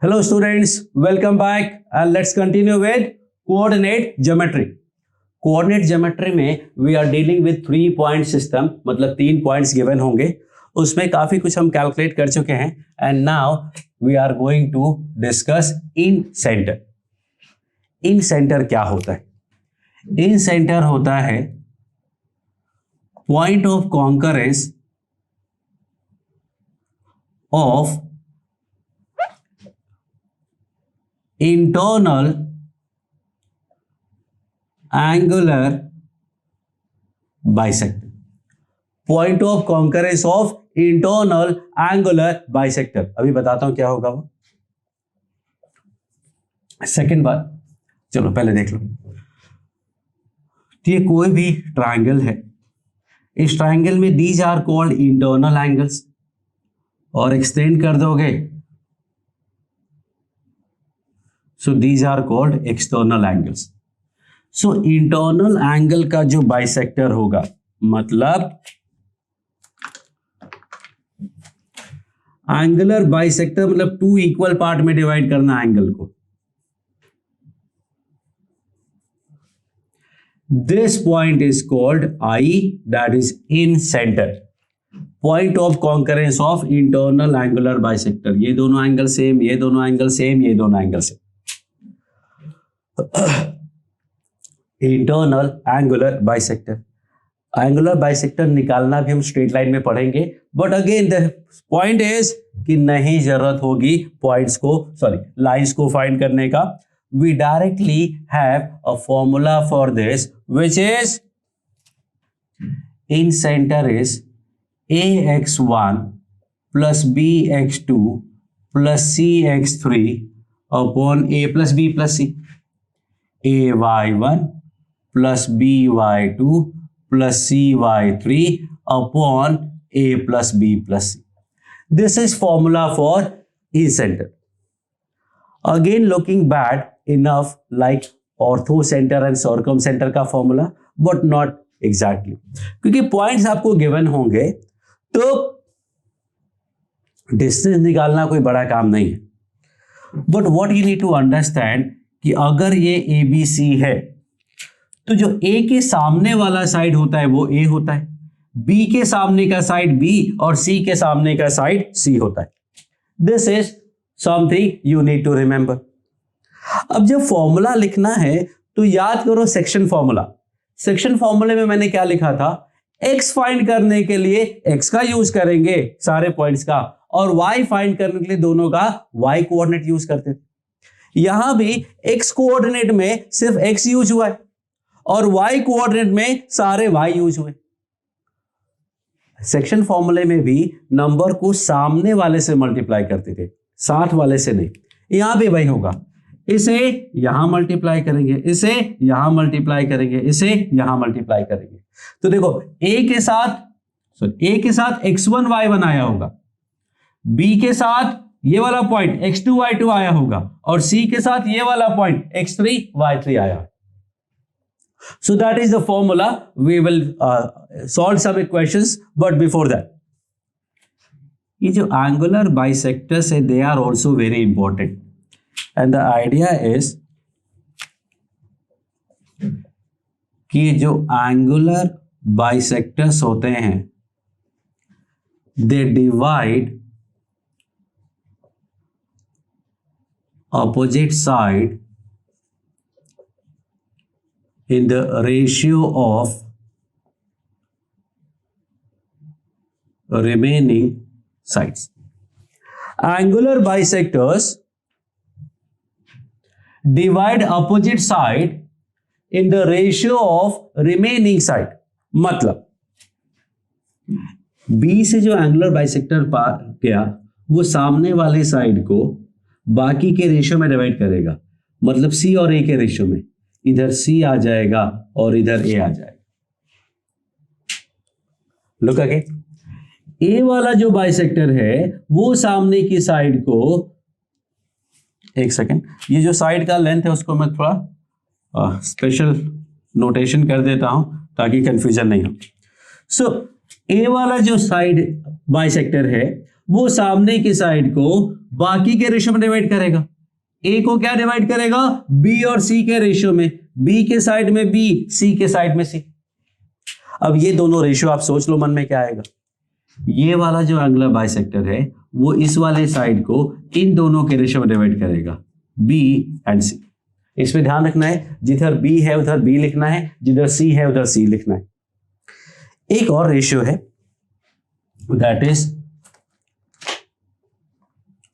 Hello students, welcome back and let's continue with coordinate geometry. Coordinate geometry में we are dealing with 3 point system, मतलब 3 points given होंगे, उसमें काफी कुछ हम calculate कर चुके हैं and now we are going to discuss in center. In center क्या होता है? In center होता है point of concurrence of internal angular bisector. Point of concurrence of internal angular bisector. अभी बताता हूं क्या होगा वो. सेकेंड बार, चलो पहले देख लो. ये कोई भी ट्रायंगल है, इस ट्रायंगल में these are called internal angles, और एक्सटेंड कर दोगे so these are called external angles. So internal angle का जो बाइसेक्टर होगा, मतलब एंगुलर बाइसेक्टर मतलब 2 इक्वल पार्ट में डिवाइड करना एंगल को. This point is called I, that is incentre. Point of concurrence of internal angular bisector. ये दोनों एंगल सेम, ये दोनों एंगल सेम, ये दोनों angle same. Internal angular bisector. Angular bisector निकालना भी हम स्ट्रेट लाइन में पढ़ेंगे, but again the point is कि नहीं जरूरत होगी पॉइंट्स को, लाइंस को फाइंड करने का. We directly have a formula for this which is incentre is ax1 plus bx2 plus cx3 upon a plus b plus c. ay1 plus by2 plus cy3 upon a plus b plus c. This is formula for E-center. Again looking bad enough like orthocenter and circumcenter का formula, but not exactly. क्योंकि points आपको given होंगे तो distance निकालना कोई बड़ा काम नहीं है. But what you need to understand कि अगर ये ए बी सी है तो जो ए के सामने वाला साइड होता है वो ए होता है, बी के सामने का साइड बी और सी के सामने का साइड सी होता है. This is something you need to remember. अब जब फॉर्मूला लिखना है तो याद करो सेक्शन फॉर्मूला. सेक्शन फॉर्मूले में मैंने क्या लिखा था? x फाइंड करने के लिए x का यूज करेंगे सारे पॉइंट्स का, और y फाइंड करने के लिए दोनों का y कोऑर्डिनेट यूज करते थे. यहां भी x कोऑर्डिनेट में सिर्फ x यूज हुआ है और y कोऑर्डिनेट में सारे y यूज हुए. सेक्शन फॉर्मूले में भी नंबर को सामने वाले से मल्टीप्लाई करते थे, साथ वाले से नहीं. यहां भी वही होगा. इसे यहां मल्टीप्लाई करेंगे, इसे यहां मल्टीप्लाई करेंगे, इसे यहां मल्टीप्लाई करेंगे. तो देखो a के साथ x1 y1 आया होगा, b के साथ ये वाला पॉइंट x2 y2 आया होगा, और c के साथ ये वाला पॉइंट x3 y3 आया. So that is the formula. We will solve some equations, but before that ये जो एंगुलर बाइसेक्टर्स है they are also very important. And the idea is कि जो एंगुलर बाइसेक्टर्स होते हैं they divide opposite side in the ratio of remaining sides. Angular bisectors divide opposite side in the ratio of remaining side. मतलब B से जो angular bisector पार गया वो सामने वाले साइड को बाकी के रेशियो में डिवाइड करेगा. मतलब C और A के रेशियो में इधर C आ जाएगा और इधर A आ जाएगा. लुक अगेन, A वाला जो बाइसेक्टर है वो सामने की साइड को, एक सेकेंड, ये जो साइड का लेंथ है उसको मैं थोड़ा स्पेशल नोटेशन कर देता हूं ताकि कंफ्यूजन नहीं हो. सो A वाला जो साइड बाइसेक्टर है वो सामने की साइड को बाकी के रेशियो में डिवाइड करेगा। ए को क्या डिवाइड करेगा? बी और सी के रेशियो में, बी के साइड में बी, सी के साइड में सी। अब ये दोनों रेशियो आप सोच लो मन में क्या आएगा। ये वाला जो एंगुलर बाइसेक्टर है वो इस वाले साइड को इन दोनों के रेशियो में डिवाइड करेगा, बी एंड सी। इसमें ध्यान रखना है, जिधर बी है उधर बी लिखना है, जिधर सी है उधर सी लिखना है। एक और रेशियो है, दैट इज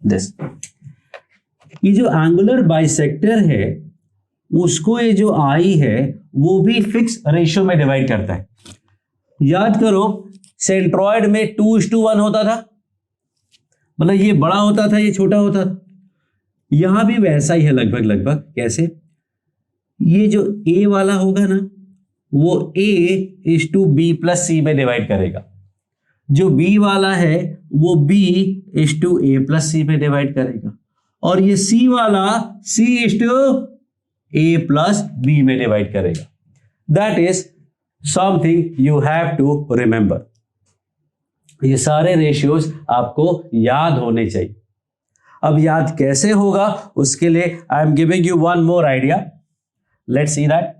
दिस। ये जो एंगुलर बाइसेक्टर है उसको ये जो आई है वो भी फिक्स रेशियो में डिवाइड करता है। याद करो, सेंट्रॉइड में 2:1 होता था, मतलब ये बड़ा होता था ये छोटा होता था। यहां भी वैसा ही है लगभग लगभग। कैसे? ये जो ए वाला होगा ना वो A:B+C में डिवाइड करेगा, जो बी वाला है वो B:A+C में डिवाइड करेगा, और ये सी वाला C:A+B में डिवाइड करेगा। That is something you have to remember. ये सारे रेशियोज आपको याद होने चाहिए। अब याद कैसे होगा उसके लिए I am giving you one more idea. Let's see that.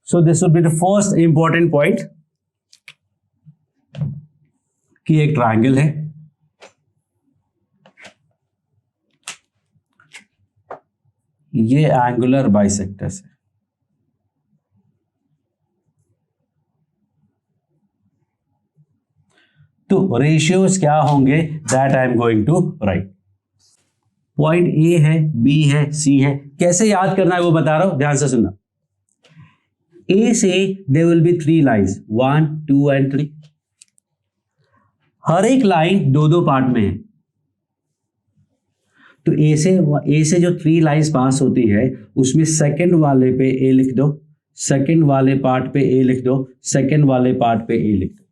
So this would be the first important point कि एक ट्रायंगल है, ये एंगुलर बाइसेक्टर्स है। तो रेशियोज क्या होंगे that I am going to write. Point A है, बी है, सी है। कैसे याद करना है वो बता रहा हूं, ध्यान से सुनना। ए से there will be 3 lines, 1, 2 and 3। हर एक लाइन दो दो पार्ट में है। तो ए से जो 3 लाइंस पास होती है उसमें सेकंड वाले पे ए लिख दो, सेकंड वाले पार्ट पे ए लिख दो, सेकंड वाले पार्ट पे ए लिख दो।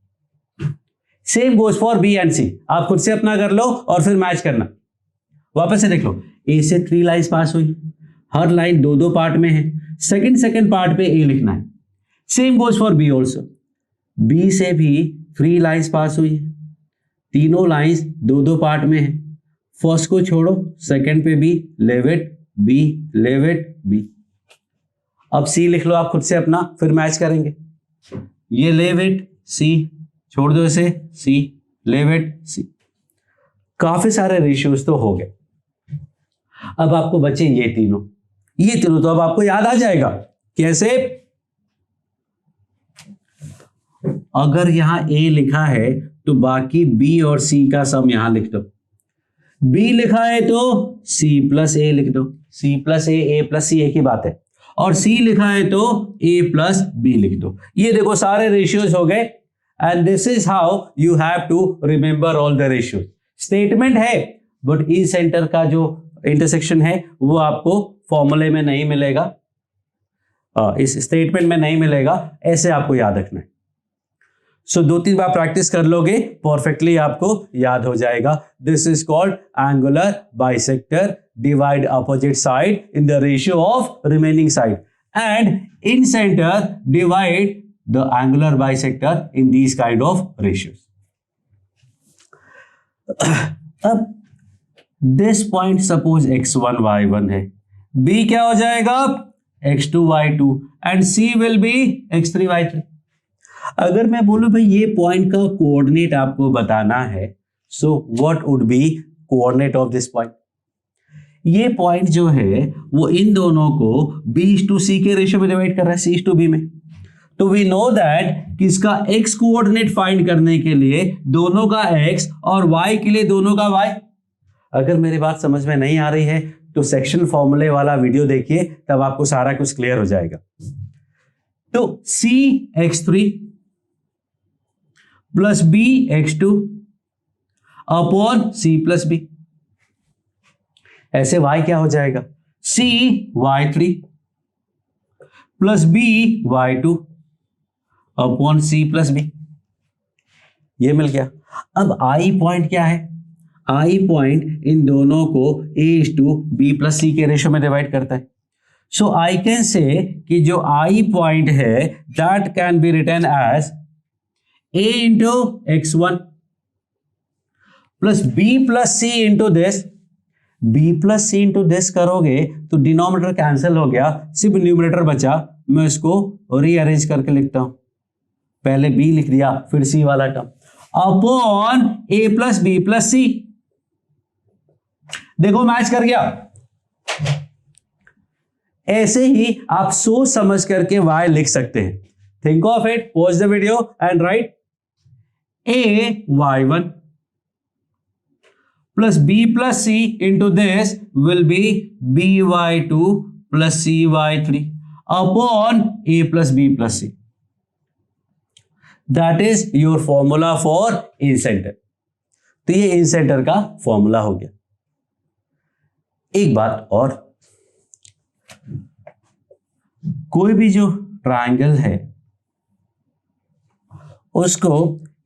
Same goes for B and C. आप खुद से अपना कर लो और फिर मैच करना। वापस से देख लो, ए से 3 लाइंस पास हुई, हर लाइन दो दो पार्ट में है, सेकंड पार्ट पे ए लिखना है। Same goes for B also. B से भी 3 लाइंस पास हुई, तीनों लाइंस दो दो पार्ट में है। फर्स्ट को छोड़ो, सेकंड पे B, leave it B, leave it B. अब सी लिख लो आप खुद से अपना, फिर मैच करेंगे। ये लेविट सी, छोड़ दो इसे, सी, लेविट सी। काफी सारे रेशियोज तो हो गए। अब आपको बचे ये तीनों तो अब आपको याद आ जाएगा। कैसे? अगर यहां ए लिखा है तो बाकी बी और सी का सम यहां लिख दो। बी लिखा है तो C+A लिख दो, C+A, A+C एक ही बात है। और सी लिखा है तो A+B लिख दो। ये देखो सारे रेशियोज हो गए। And this is how you have to remember all the ratios. Statement है बट ई सेंटर का जो इंटरसेक्शन है वो आपको फॉर्मूले में नहीं मिलेगा, इस स्टेटमेंट में नहीं मिलेगा। ऐसे आपको याद रखना है। सो 2-3 बार प्रैक्टिस कर लोगे, परफेक्टली आपको याद हो जाएगा। This is called angular bisector divide opposite side in the ratio of remaining side, and incentre divide the angular bisector in these kind of ratios. अब this point suppose x1 y1 है, b क्या हो जाएगा? x2 y2 and c will be x3 y3। अगर मैं बोलूं भाई ये पॉइंट का कोऑर्डिनेट आपको बताना है, so what would be coordinate of this point? ये पॉइंट जो है वो इन दोनों को b:c के रेशियो में डिवाइड कर रहा है, c:b में। तो वी नो दैट कि इसका x कोऑर्डिनेट फाइंड करने के लिए दोनों का x और y के लिए दोनों का y। अगर मेरी बात समझ में नहीं आ रही है तो सेक्शन फॉर्मूले वाला वीडियो देखिए, तब आपको सारा कुछ क्लियर हो जाएगा। तो c(x3) plus b(x2) upon c+b। ऐसे y क्या हो जाएगा? c(y3) plus b(y2) upon c+b। ये मिल गया। अब i पॉइंट क्या है? i पॉइंट इन दोनों को A:B+C के रेशियो में डिवाइड करता है। सो आई कैन से कि जो i पॉइंट है that can be written as A into x1 plus B+C into this B plus C into this करोगे तो डिनोमिनेटर कैंसिल हो गया, सिर्फ न्यूमरेटर बचा। मैं इसको रीअरेंज करके लिखता हूं, पहले बी लिख दिया फिर सी वाला टर्म अपॉन ए प्लस बी प्लस सी। देखो मैच कर गया। ऐसे ही आप सोच समझ करके y लिख सकते हैं। Think of it, pause the video and right A y1 plus b plus c into this will be by2 plus cy3 upon a plus b plus c. That is your formula for in center. तो ये इन centre का formula हो गया। एक बात और, कोई भी जो ट्रायंगल है उसको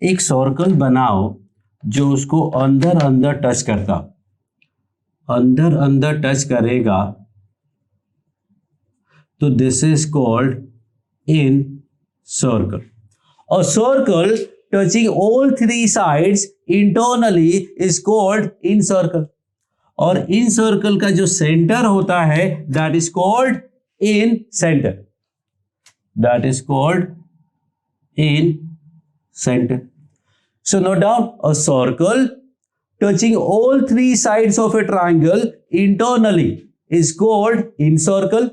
एक सर्कल बनाओ जो उसको अंदर अंदर टच करता, अंदर अंदर टच करेगा तो this is called incircle. और circle touching all three sides internally is called incircle. और इन सर्कल का जो सेंटर होता है that is called incentre, that is called incentre. So note down, a circle touching all three sides of a triangle internally is called in circle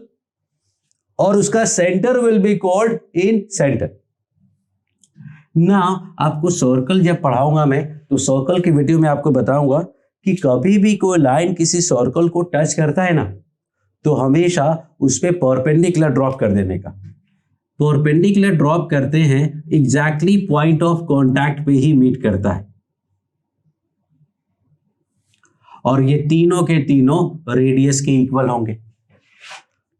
और उसका center will be called in center. Now आपको circle जब पढ़ाऊंगा मैं तो circle की video में आपको बताऊंगा कि कभी भी कोई लाइन किसी सर्कल को टच करता है ना तो हमेशा उस पर परपेंडिकुलर ड्रॉप कर देने का। परपेंडिकुलर ड्रॉप करते हैं एग्जैक्टली पॉइंट ऑफ कांटेक्ट पे ही मीट करता है। और ये तीनों के तीनों रेडियस के इक्वल होंगे।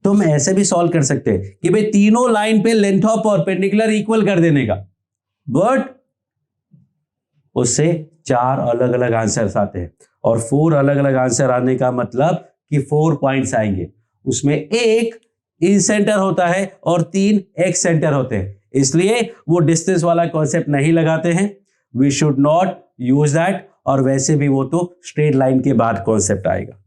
तो हम ऐसे भी सॉल्व कर सकते हैं कि भाई तीनों लाइन पे लेंथ ऑफ परपेंडिकुलर इक्वल कर देने का, बट उससे 4 अलग अलग आंसर्स आते हैं। और 4 अलग अलग आंसर आने का मतलब कि 4 पॉइंट्स आएंगे, उसमें एक इन सेंटर होता है और 3 एक्स सेंटर होते हैं, इसलिए वो डिस्टेंस वाला कॉन्सेप्ट नहीं लगाते हैं। We should not use that. और वैसे भी वो तो स्ट्रेट लाइन के बाद कॉन्सेप्ट आएगा।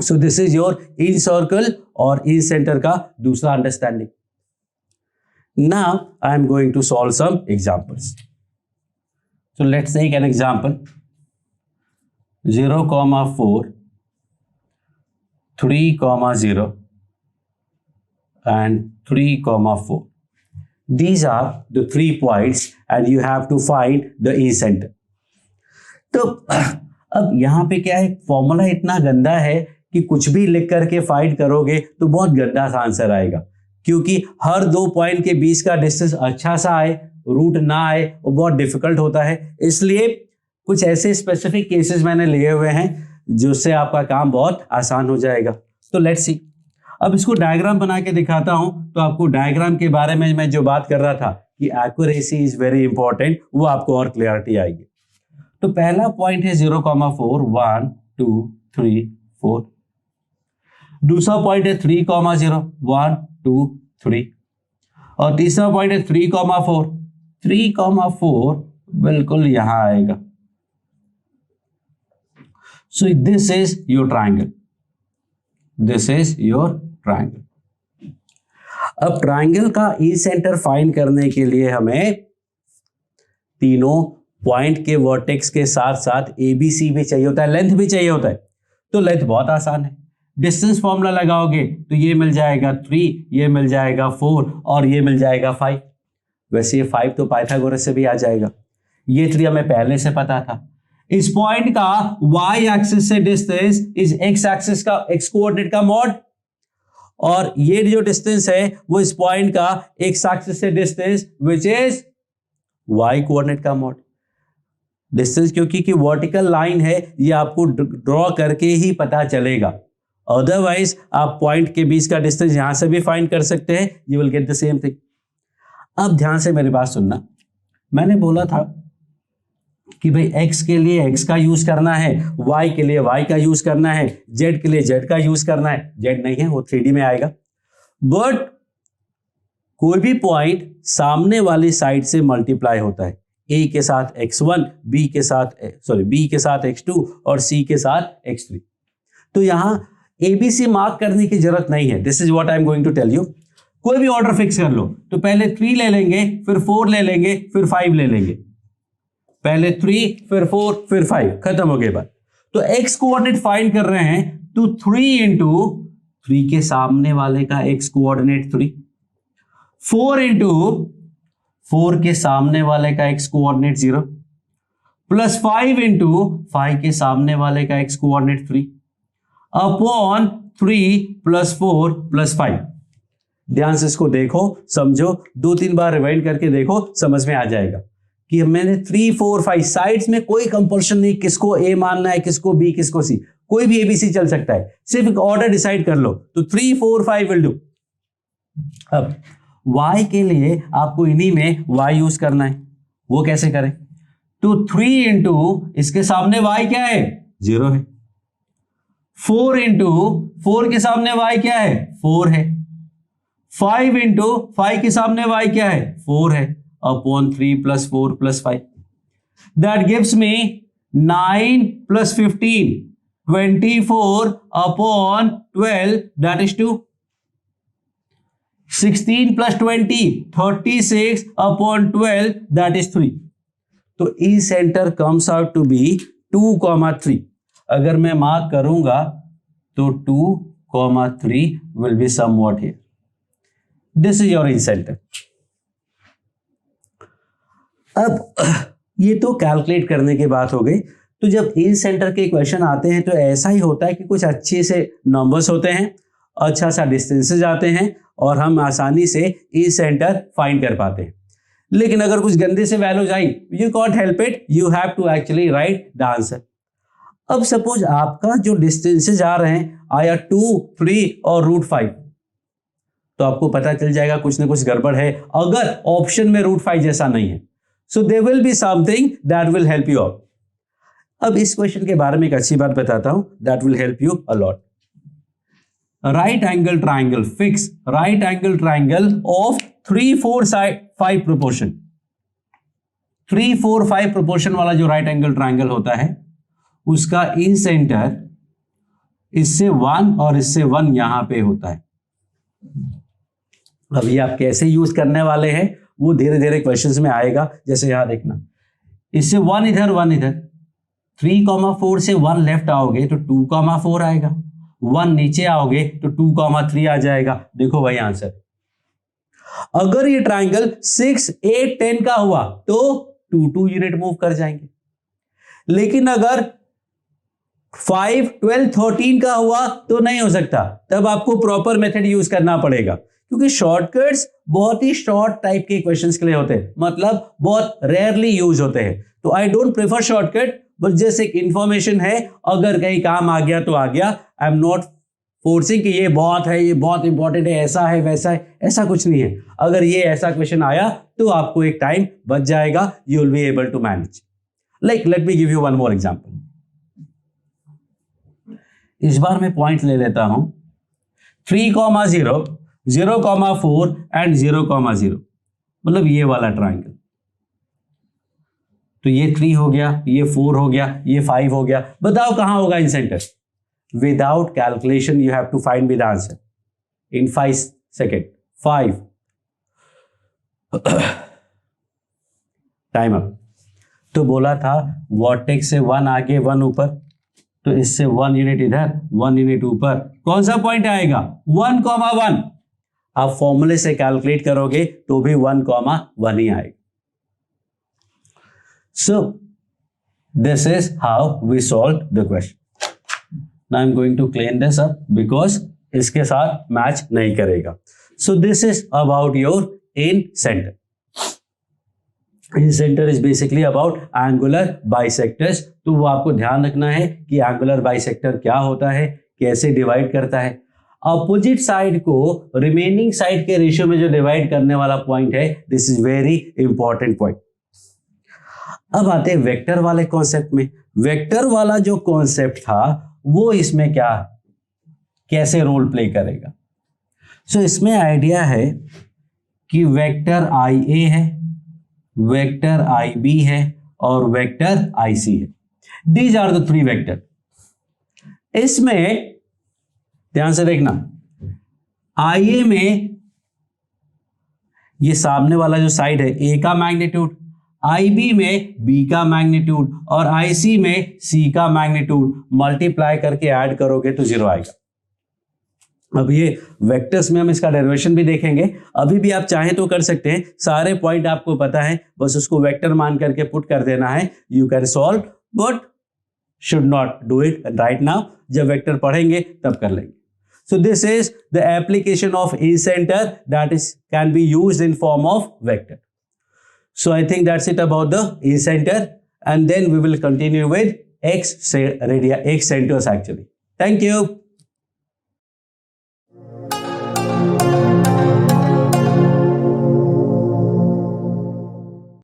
So this is your incircle और इन सेंटर का दूसरा understanding. Now I am going to solve some examples. So let's take an example 0,4 3,0 and 3,4. These are the 3 points and you have to find the in center. तो अब यहां पे क्या है, formula इतना गंदा है कि कुछ भी लिख करके फाइंड करोगे तो बहुत गंदा सा आंसर आएगा, क्योंकि हर 2 पॉइंट के बीच का डिस्टेंस अच्छा सा आए, रूट ना आए, वो बहुत डिफिकल्ट होता है। इसलिए कुछ ऐसे स्पेसिफिक केसेस मैंने लिए हुए हैं जिससे आपका काम बहुत आसान हो जाएगा। तो लेट्स सी। अब इसको डायग्राम बना के दिखाता हूं तो आपको डायग्राम के बारे में मैं जो बात कर रहा था कि एक्यूरेसी इज वेरी इंपॉर्टेंट, वो आपको और क्लियरिटी आएगी। तो पहला पॉइंट है 0,4 1 2 3 4। दूसरा पॉइंट है 3,0 1 2 3। और तीसरा पॉइंट है 3,4 3,4 बिल्कुल यहां आएगा। So this is your triangle, this is your triangle. अब ट्राइंगल का ई सेंटर फाइंड करने के लिए हमें तीनों पॉइंट के वर्टेक्स के साथ साथ ABC भी चाहिए होता है, लेंथ भी चाहिए होता है। तो लेंथ बहुत आसान है, डिस्टेंस फॉर्मूला लगाओगे तो ये मिल जाएगा 3, ये मिल जाएगा 4 और ये मिल जाएगा 5। वैसे ये 5 तो पाइथागोरस से भी आ जाएगा, ये 3 हमें पहले से पता था। इस पॉइंट का y एक्सिस से डिस्टेंस इस x एक्सिस का x कोऑर्डिनेट का मॉड, और ये जो डिस्टेंस है वो इस पॉइंट का x एक्सिस से distance which is y coordinate का मॉड। डिस्टेंस क्योंकि कि वर्टिकल लाइन है, ये आपको ड्रॉ करके ही पता चलेगा, अदरवाइज आप पॉइंट के बीच का डिस्टेंस यहां से भी फाइंड कर सकते हैं, you will get the same thing. अब ध्यान से मेरी बात सुनना, मैंने बोला था कि भाई x के लिए x का यूज करना है, y के लिए y का यूज करना है, z के लिए z का यूज करना है। z नहीं है, वो 3D में आएगा। बट कोई भी पॉइंट सामने वाली साइड से मल्टीप्लाई होता है, a के साथ x1, b के साथ x2 और c के साथ x3। तो यहां ABC मार्क करने की जरूरत नहीं है। This is what I am going to tell you. कोई भी ऑर्डर फिक्स कर लो, तो पहले 3 ले लेंगे, फिर 4 ले लेंगे, फिर 5 ले लेंगे। पहले 3 फिर 4 फिर 5, खत्म हो गए बात। तो x कोऑर्डिनेट फाइंड कर रहे हैं, तो 3 इंटू 3 के सामने वाले का x कोऑर्डिनेट 3, 4 इंटू 4 के सामने वाले का x कोऑर्डिनेट 0, प्लस 5 इंटू 5 के सामने वाले का x coordinate 3 upon 3 plus 4 plus 5। ध्यान से इसको देखो, समझो, 2-3 बार रिवाइंड करके देखो, समझ में आ जाएगा कि मैंने 3 4 5 साइड्स में कोई कंपल्शन नहीं, किसको A मानना है, किसको B, किसको C, कोई भी ABC चल सकता है, सिर्फ एक ऑर्डर डिसाइड कर लो। तो 3 4 5 विल डू। अब Y के लिए आपको इन्हीं में Y यूज करना है, वो कैसे करें? तो 3 इंटू इसके सामने Y क्या है? 0 है। 4 इंटू 4 के सामने Y क्या है? 4 है। 5 इंटू 5 के सामने Y क्या है? 4 है, upon 3 plus 4 plus 5। That gives me 9 plus 15, 24 upon 12, that is 2। 16 plus 20, 36 upon 12, that is 3। तो E centre comes out to be 2,3। अगर मैं मार्क करूंगा तो 2,3 will be somewhat here. This is your E centre. अब ये तो कैलकुलेट करने की बात हो गई। तो जब ई सेंटर के क्वेश्चन आते हैं तो ऐसा ही होता है कि कुछ अच्छे से नंबर्स होते हैं, अच्छा सा डिस्टेंसेज आते हैं और हम आसानी से ई सेंटर फाइंड कर पाते हैं। लेकिन अगर कुछ गंदे से वैल्यूज आई, you can't help it, you have to actually write the answer. अब सपोज आपका जो डिस्टेंसेज आ रहे हैं आया 2, 3 और √5, तो आपको पता चल जाएगा कुछ ना कुछ गड़बड़ है अगर ऑप्शन में √5 जैसा नहीं है। So there will be something that will help you out. अब इस क्वेश्चन के बारे में एक अच्छी बात बताता हूं, that will help you a lot. Right angle triangle, fix right angle triangle of 3 4 5 proportion. 3 4 5 proportion वाला जो राइट एंगल ट्राइंगल होता है उसका इन सेंटर इससे 1 और इससे 1 यहां पे होता है। अब ये आप कैसे यूज करने वाले हैं वो धीरे धीरे क्वेश्चंस में आएगा। जैसे यहां देखना, इससे 1 इधर 1 इधर, 3,4 से 1 लेफ्ट आओगे तो 2,4 आएगा, 1 नीचे आओगे तो 2,3 आ जाएगा। देखो भाई आंसर। अगर ये ट्राइंगल 6 8 10 का हुआ तो 2 2 यूनिट मूव कर जाएंगे, लेकिन अगर 5 12 13 का हुआ तो नहीं हो सकता, तब आपको प्रॉपर मेथड यूज करना पड़ेगा, क्योंकि शॉर्टकट्स बहुत ही शॉर्ट टाइप के क्वेश्चंस के लिए होते हैं, मतलब बहुत रेयरली यूज होते हैं। तो आई डोंट प्रेफर शॉर्टकट, बस जैसे एक इंफॉर्मेशन है, अगर कहीं काम आ गया तो आ गया। आई एम नॉट फोर्सिंग कि ये बहुत है, ये बहुत इंपॉर्टेंट है, ऐसा है वैसा है, ऐसा कुछ नहीं है। अगर ये ऐसा क्वेश्चन आया तो आपको एक टाइम बच जाएगा, you will be able to manage. Like let me give you one more example. इस बार मैं पॉइंट ले लेता हूं 3,0 0,4 एंड 0,0, मतलब ये वाला ट्राइंगल। तो ये 3 हो गया, ये 4 हो गया, ये 5 हो गया। बताओ कहां होगा incentre? Without calculation you have to find me the answer in 5 second. 5 time up. तो बोला था वर्टेक्स से 1 आगे 1 ऊपर, तो इससे 1 यूनिट इधर 1 यूनिट ऊपर, कौन सा पॉइंट आएगा? 1,1। आप फॉर्मूले से कैलकुलेट करोगे तो भी 1,1 ही आएगा। So this is how we solved the question. Now I'm going to clean this up because इसके साथ मैच नहीं करेगा। So this is about your in center. In center is basically about angular bisectors. तो वो आपको ध्यान रखना है कि angular bisector क्या होता है, कैसे डिवाइड करता है। अपोजिट साइड को रिमेनिंग साइड के रेशियो में जो डिवाइड करने वाला पॉइंट है, this is very important point. अब आते हैं वेक्टर वाले कॉन्सेप्ट में। वेक्टर वाला जो कॉन्सेप्ट था वो इसमें क्या कैसे रोल प्ले करेगा? सो इसमें आइडिया है कि वेक्टर IA है, वेक्टर IB है और वेक्टर IC है। These are the 3 vector. इसमें ध्यान से देखना, IA में ये सामने वाला जो साइड है A का मैग्नीट्यूड, IB में B का मैग्नीट्यूड और IC में C का मैग्नीट्यूड मल्टीप्लाई करके ऐड करोगे तो 0 आएगा। अब ये वेक्टर्स में हम इसका डेरिवेशन भी देखेंगे, अभी भी आप चाहें तो कर सकते हैं, सारे पॉइंट आपको पता है, बस उसको वेक्टर मान करके पुट कर देना है। You can solve but should not do it right now, जब वेक्टर पढ़ेंगे तब कर लेंगे। So this is the application of E-center that is can be used in form of vector. So I think that's it about the E-center, and then we will continue with X centers actually. Thank you.